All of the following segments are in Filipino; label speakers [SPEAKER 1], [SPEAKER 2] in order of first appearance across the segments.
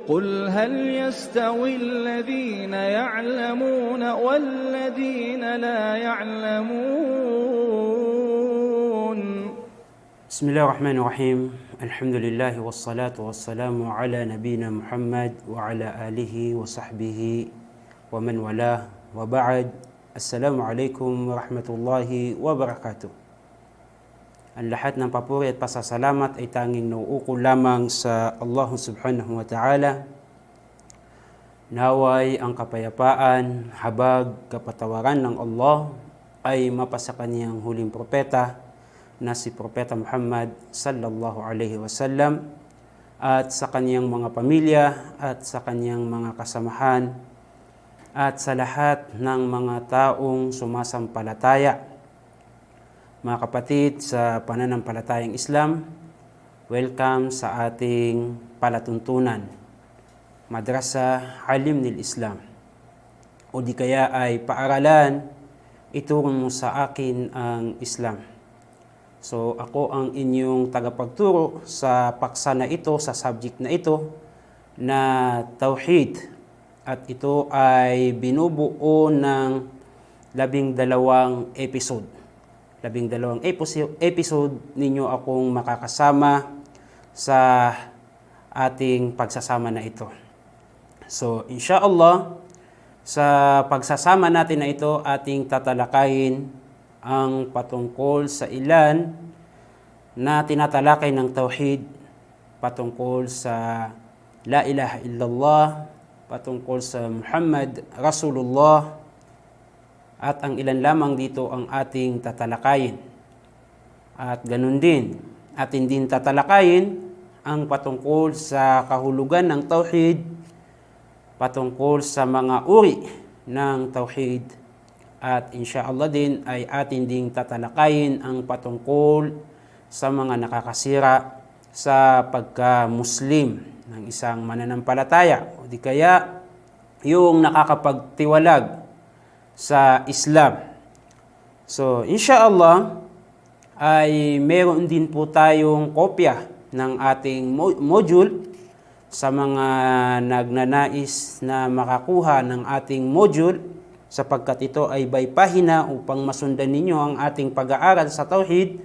[SPEAKER 1] قل هل يستوي الذين يعلمون والذين لا يعلمون
[SPEAKER 2] بسم الله الرحمن الرحيم الحمد لله والصلاة والسلام على نبينا محمد وعلى آله وصحبه ومن والاه وبعد السلام عليكم ورحمة الله وبركاته. Ang lahat ng papuri at pasasalamat ay tanging nauukol lamang sa Allah subhanahu wa ta'ala. Naway ang kapayapaan, habag, kapatawaran ng Allah ay mapasa kaniyang huling propeta na si Propeta Muhammad sallallahu alaihi wasallam at sa kaniyang mga pamilya at sa kaniyang mga kasamahan at sa lahat ng mga taong sumasampalataya. Mga kapatid sa pananampalatayang Islam, welcome sa ating palatuntunan, Madrasa Alim nil Islam. O di kaya ay paaralan, ituro mo sa akin ang Islam. So ako ang inyong tagapagturo sa paksa na ito, sa subject na ito, na Tauhid. At ito ay binubuo ng 12 episode. 12 episode ninyo akong makakasama sa ating pagsasama na ito. So, insyaAllah, sa pagsasama natin na ito, ating tatalakayin ang patungkol sa ilan na tinatalakay ng Tauhid, patungkol sa La ilaha illallah, patungkol sa Muhammad Rasulullah, at ang ilan lamang dito ang ating tatalakayin. At ganun din, atin din tatalakayin ang patungkol sa kahulugan ng Tauhid, patungkol sa mga uri ng Tauhid, at insyaallah din ay atin ding tatalakayin ang patungkol sa mga nakakasira sa pagka-Muslim ng isang mananampalataya, o di kaya yung nakakapagtiwalag sa Islam. So, insyaallah ay meron din po tayong kopya ng ating module sa mga nagnanais na makakuha ng ating module, sapagkat ito ay by pahina upang masundan ninyo ang ating pag-aaral sa Tauhid.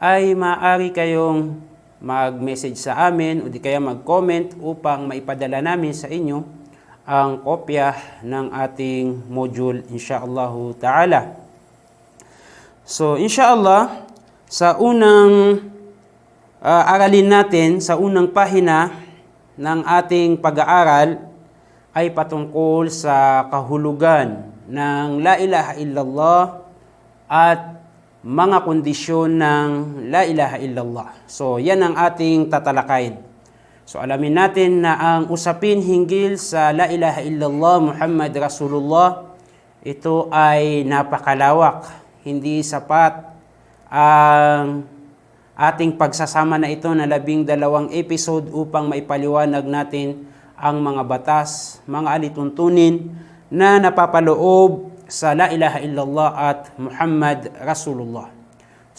[SPEAKER 2] Ay maaari kayong mag-message sa amin o di kaya mag-comment upang maipadala namin sa inyo ang kopya ng ating module, insyaallah ta'ala. So, insyaallah, sa unang aralin natin, sa unang pahina ng ating pag-aaral ay patungkol sa kahulugan ng La ilaha illallah at mga kondisyon ng La ilaha illallah. So, yan ang ating tatalakayin. So alamin natin na ang usapin hinggil sa La ilaha illallah Muhammad Rasulullah, ito ay napakalawak. Hindi sapat ang ating pagsasama na ito na 12 episode upang maipaliwanag natin ang mga batas, mga alituntunin na napapaloob sa La ilaha illallah at Muhammad Rasulullah.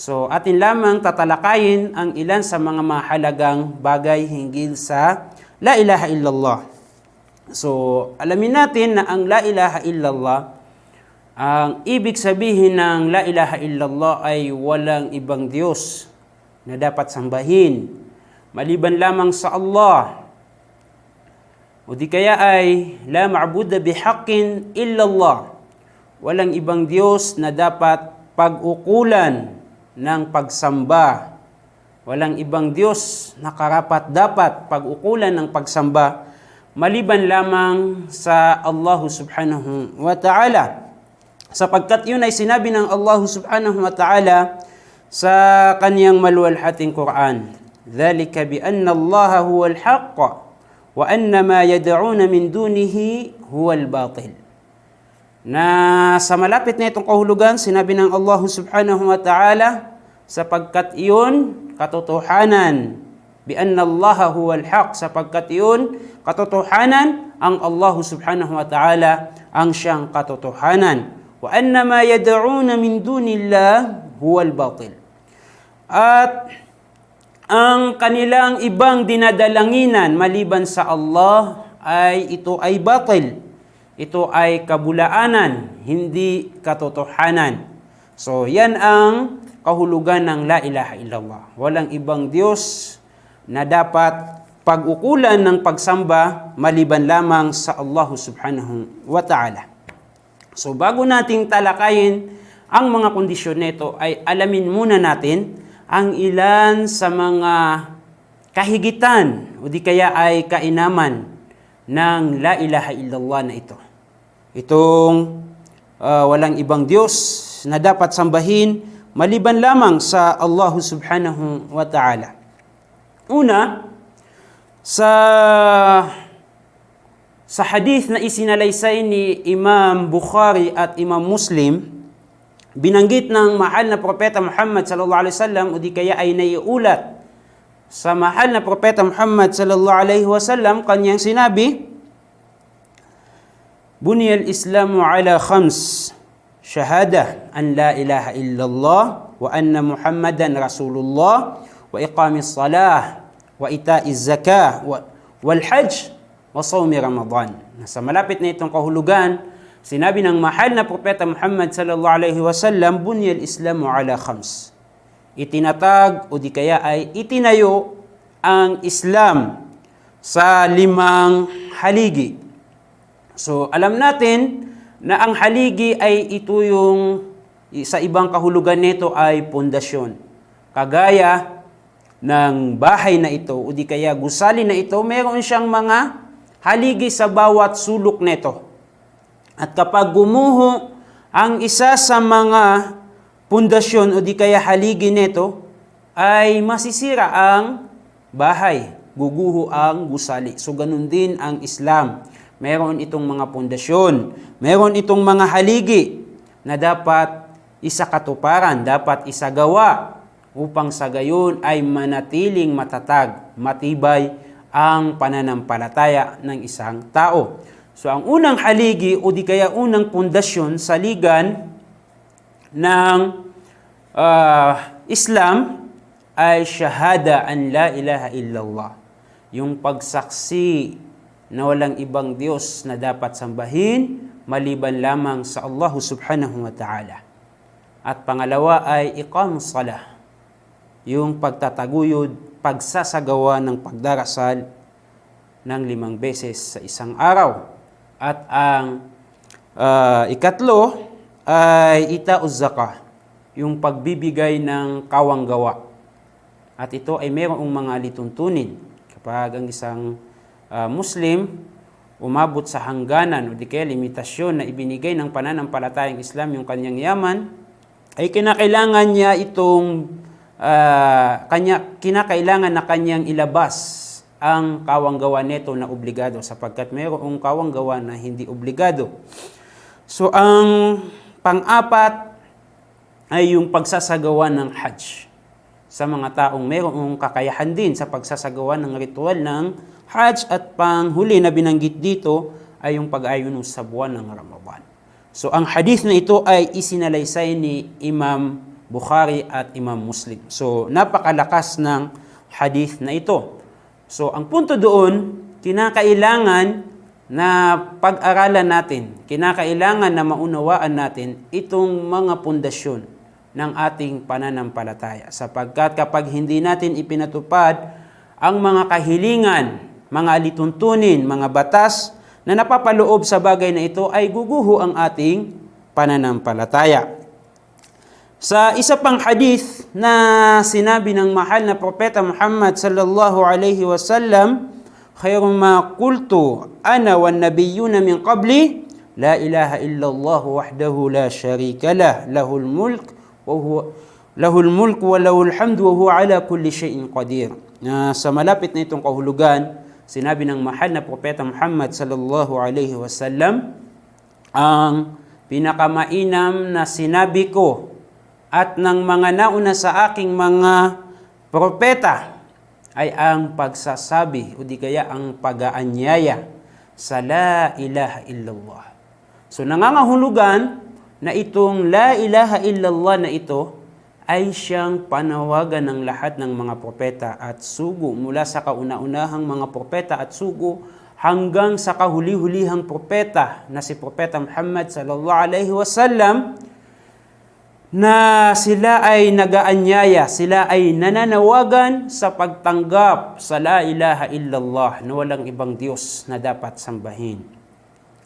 [SPEAKER 2] So, atin lamang tatalakayin ang ilan sa mga mahalagang bagay hinggil sa La ilaha illallah. So, alamin natin na ang La ilaha illallah, ang ibig sabihin ng La ilaha illallah ay walang ibang Diyos na dapat sambahin maliban lamang sa Allah. O di kaya ay La ma'buda bihaqqin illallah. Walang ibang Diyos na dapat pag-ukulan ng pagsamba. Walang ibang Diyos na karapat-dapat pag-ukulan ng pagsamba maliban lamang sa Allah subhanahu wa ta'ala. Sapagkat yun ay sinabi ng Allah subhanahu wa ta'ala sa kaniyang maluwalhating Quran. Dhalika bi anna Allah huwal haqq wa anna ma yad'una min dunihi huwal batil. Na sa malapit na itong kahulugan, sinabi ng Allah subhanahu wa ta'ala, sapagkat iyon katotohanan, bi anna Allah huwal haq, sapagkat iyon katotohanan, ang Allah subhanahu wa ta'ala ang siyang katotohanan, wa anna ma yad'una min dunillah huwal batil. At ang kanilang ibang dinadalanginan maliban sa Allah ito ay batil. Ito ay kabulaanan, hindi katotohanan. So, yan ang kahulugan ng la ilaha illallah. Walang ibang Diyos na dapat pag-ukulan ng pagsamba maliban lamang sa Allah subhanahu wa ta'ala. So, bago nating talakayin ang mga kondisyon nito, ay alamin muna natin ang ilan sa mga kahigitan o di kaya ay kainaman ng la ilaha illallah na ito. Itong walang ibang Diyos na dapat sambahin maliban lamang sa Allah subhanahu wa ta'ala. Una, sa hadith na isinalaysay ni Imam Bukhari at Imam Muslim, binanggit ng mahal na propeta Muhammad sallallahu alaihi wasallam o di kaya ay naiulat sa mahal na propeta Muhammad sallallahu alaihi wasallam, kanyang sinabi, Buniyal Islamu ala khams, syahada an la ilaha illallah wa anna Muhammadan Rasulullah wa iqamis salah wa ita'iz zakah wal hajj wa sawmi Ramadan. Sa malapit na itong kahulugan, sinabi ng mahal na propeta Muhammad sallallahu alaihi wasallam, Buniyal Islamu ala khams. Itinatag o di kaya ay itinayo ang Islam sa 5 haligi. So, alam natin na ang haligi ay ito yung sa ibang kahulugan nito ay pundasyon. Kagaya ng bahay na ito o di kaya gusali na ito, meron siyang mga haligi sa bawat sulok nito. At kapag gumuho ang isa sa mga pundasyon o di kaya haligi nito, ay masisira ang bahay, guguho ang gusali. So, ganun din ang Islam. Meron itong mga pundasyon, meron itong mga haligi na dapat isakatuparan, dapat isagawa upang sa gayon ay manatiling matatag, matibay ang pananampalataya ng isang tao. So ang unang haligi o di kaya unang pundasyon sa ligan ng Islam ay syahada an la ilaha illallah. Yung pagsaksi na walang ibang Diyos na dapat sambahin maliban lamang sa Allah subhanahu wa ta'ala. At pangalawa ay iqamus salah, yung pagtataguyod, pagsasagawa ng pagdarasal ng 5 beses sa isang araw. At ang ikatlo ay ita'uz zakah, yung pagbibigay ng kawanggawa. At ito ay mayroong mga lituntunin. Kapag ang isang Muslim umabot sa hangganan o di kaya limitasyon na ibinigay ng pananampalatayang Islam yung kanyang yaman, ay kinakailangan niya itong kinakailangan na kanyang ilabas ang kawanggawa nito na obligado, sapagkat mayroong kawanggawa na hindi obligado. So ang pang-apat ay yung pagsasagawa ng Hajj sa mga taong mayroong kakayahan din sa pagsasagawa ng ritual ng Hajj, at panghuli na binanggit dito ay yung pag-ayuno sa buwan ng Ramadan. So ang hadith na ito ay isinalaysay ni Imam Bukhari at Imam Muslim. So napakalakas ng hadith na ito. So ang punto doon, kinakailangan na pag-aralan natin, kinakailangan na maunawaan natin itong mga pundasyon ng ating pananampalataya. Sapagkat kapag hindi natin ipinatupad ang mga kahilingan, mga alituntunin, mga batas na napapaloob sa bagay na ito, ay guguho ang ating pananampalataya. Sa isa pang hadith na sinabi ng mahal na propeta Muhammad sallallahu alaihi wasallam, khairum ma qultu ana wan nabiyyuna min qabli la ilaha illallah wahdahu la sharika lah, lahul mulk wa lahul hamdu wa huwa ala kulli shay'in qadir. Sa malapit na itong kahulugan, sinabi ng mahal na propeta Muhammad sallallahu alaihi wasallam, ang pinakamainam na sinabi ko at ng mga nauna sa aking mga propeta ay ang pagsasabi o di kaya ang pag-aanyaya sa la ilaha illallah. So nangangahulugan na itong la ilaha illallah na ito ay siyang panawagan ng lahat ng mga propeta at sugo, mula sa kauna-unahang mga propeta at sugo hanggang sa kahuli-hulihang propeta na si Propeta Muhammad sallallahu alaihi wasallam, na sila ay nagaanyaya, sila ay nananawagan sa pagtanggap sa la ilaha illallah, na walang ibang Diyos na dapat sambahin.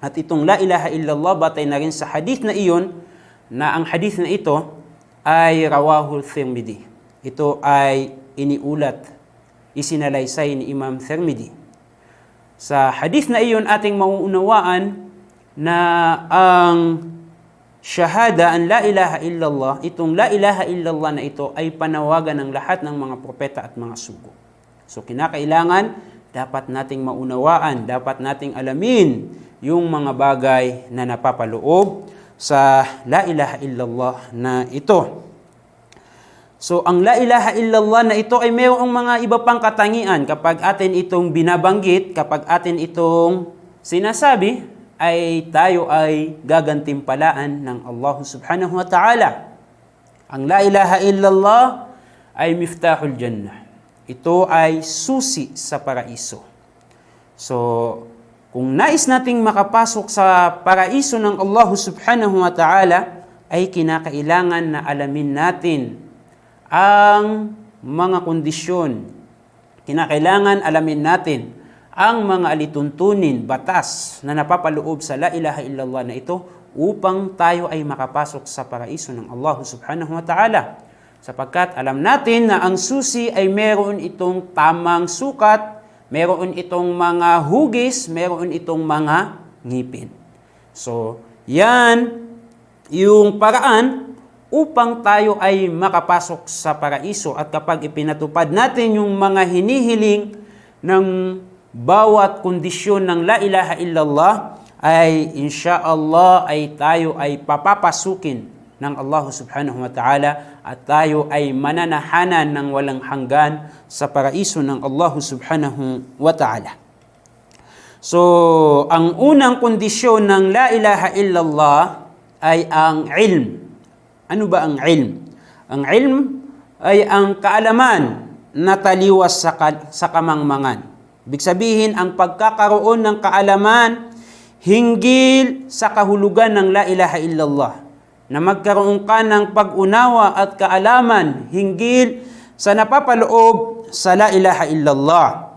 [SPEAKER 2] At itong la ilaha illallah, batay na rin sa hadith na iyon, na ang hadith na ito ay rawahul Tirmidhi. Ito ay iniulat, isinalaysay ni Imam Tirmidhi. Sa hadith na iyon ating mauunawaan na ang shahada an la ilaha illallah, itong la ilaha illallah na ito ay panawagan ng lahat ng mga propeta at mga sugo. So kinakailangan, dapat nating maunawaan, dapat nating alamin yung mga bagay na napapaloob sa la ilaha illallah na ito. So ang la ilaha illallah na ito ay mayroong mga iba pang katangian. Kapag atin itong binabanggit, kapag atin itong sinasabi, ay tayo ay gagantimpalaan ng Allah subhanahu wa ta'ala. Ang la ilaha illallah ay miftahul jannah. Ito ay susi sa paraiso. So, kung nais nating makapasok sa paraiso ng Allah subhanahu wa ta'ala, ay kinakailangan na alamin natin ang mga kondisyon. Kinakailangan alamin natin ang mga alituntunin, batas na napapaloob sa la ilaha illallah na ito upang tayo ay makapasok sa paraiso ng Allah subhanahu wa ta'ala. Sapagkat alam natin na ang susi ay meron itong tamang sukat, meron itong mga hugis, meron itong mga ngipin. So, yan yung paraan upang tayo ay makapasok sa paraiso. At kapag ipinatupad natin yung mga hinihiling ng bawat kondisyon ng la ilaha illallah, ay insyaallah ay tayo ay papapasukin ng Allah subhanahu wa ta'ala at tayo ay mananahanan ng walang hanggan sa paraiso ng Allah subhanahu wa ta'ala. So, ang unang kondisyon ng la ilaha illallah ay ang ilm. Ano ba ang ilm? Ang ilm ay ang kaalaman na taliwas sa kamangmangan. Ibig sabihin, ang pagkakaroon ng kaalaman hinggil sa kahulugan ng la ilaha illallah. Na magkaroon ka ng pag-unawa at kaalaman hinggil sa napapaloob sa la ilaha illallah.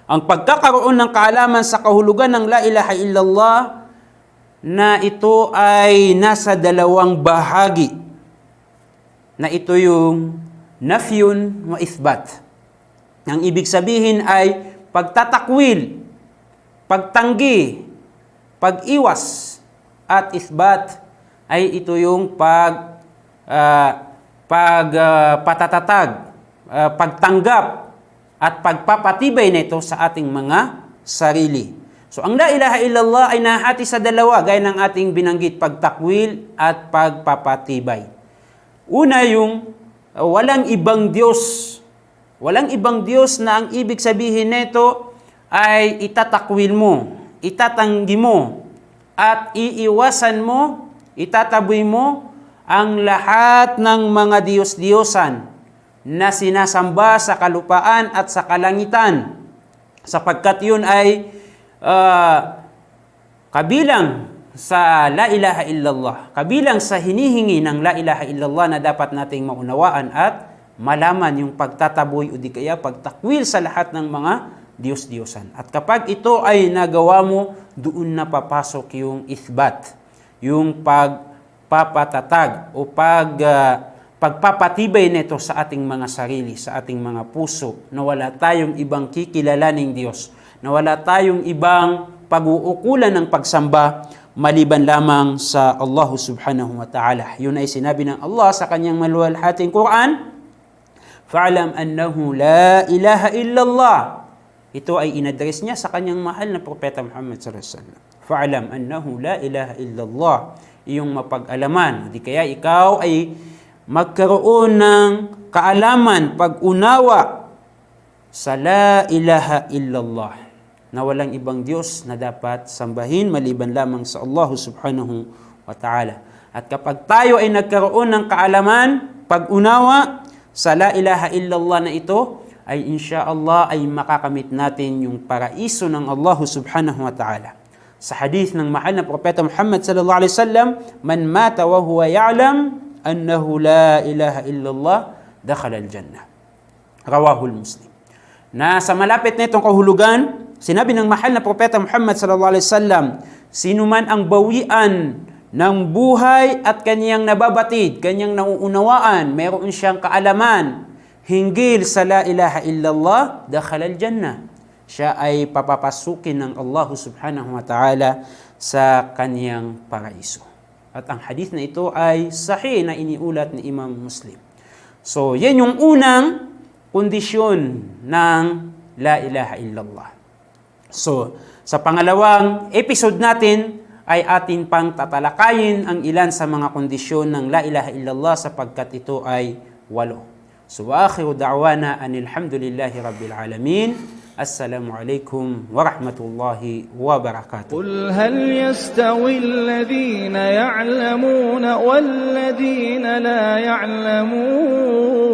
[SPEAKER 2] Ang pagkakaroon ng kaalaman sa kahulugan ng la ilaha illallah na ito ay nasa dalawang bahagi. Na ito yung nafyun wa ithbat. Ang ibig sabihin ay pagtatakwil, pagtanggi, pag-iwas, at isbat ay ito yung pagpatatag, pagtanggap, at pagpapatibay nito sa ating mga sarili. So ang la ilaha illallah ay nahati sa dalawa, gaya ng ating binanggit, pagtakwil at pagpapatibay. Una yung walang ibang Diyos. Walang ibang Diyos na ang ibig sabihin nito ay itatakwil mo, itatanggi mo, at iiwasan mo, itataboy mo ang lahat ng mga Diyos-Diyosan na sinasamba sa kalupaan at sa kalangitan. Sapagkat yun ay kabilang sa la ilaha illallah, kabilang sa hinihingi ng la ilaha illallah na dapat nating maunawaan at malaman yung pagtataboy o di kaya pagtakwil sa lahat ng mga Diyos-Diyosan. At kapag ito ay nagawa mo, doon na papasok yung ithbat, yung pagpapatatag o pagpapatibay nito sa ating mga sarili, sa ating mga puso, na wala tayong ibang kikilalaning Diyos, na wala tayong ibang pag-uukulan ng pagsamba maliban lamang sa Allah subhanahu wa ta'ala. Yun ay sinabi ng Allah sa kanyang maluwalhating Quran, fa'alam annahu la ilaha illallah. Ito ay inaddress niya sa kanyang mahal na propeta Muhammad sallallahu alaihi wasallam. Fa'alam annahu la ilaha illallah. Iyong mapag-alaman. Di kaya ikaw ay magkaroon ng kaalaman, pag-unawa sa la ilaha illallah, na walang ibang Diyos na dapat sambahin maliban lamang sa Allah subhanahu wa ta'ala. At kapag tayo ay nagkaroon ng kaalaman pag-unawa sa la ilaha illallah na ito, ay insyaallah ay makakamit natin yung paraiso ng Allah subhanahu wa ta'ala. Sa hadith ng mahal na Propeta Muhammad sallallahu alaihi wasallam, man mata wa huwa ya'lam annahu la ilaha illallah dakhala al-jannah. Rawahul Muslim. Na sa malapit na itong kahulugan, sinabi ng mahal na Propeta Muhammad sallallahu alaihi wasallam, sino man ang bawian ng buhay at kanyang nababatid, kanyang nauunawaan, meron siyang kaalaman hinggil sa la ilaha illallah, dakhala al-jannah. Siya ay papapasukin ng Allah subhanahu wa ta'ala sa kanyang paraiso. At ang hadith na ito ay sahih na iniulat ni Imam Muslim. So, yan yung unang kondisyon ng la ilaha illallah. So, sa pangalawang episode natin ay atin pang tatalakayin ang ilan sa mga kondisyon ng la ilaha illallah sapagkat ito ay 8. So, wa akhiru da'wana anil hamdulillahi rabbil alamin. Assalamu alaikum warahmatullahi wabarakatuh.
[SPEAKER 1] قل هل يستوي الذين يعلمون والذين لا يعلمون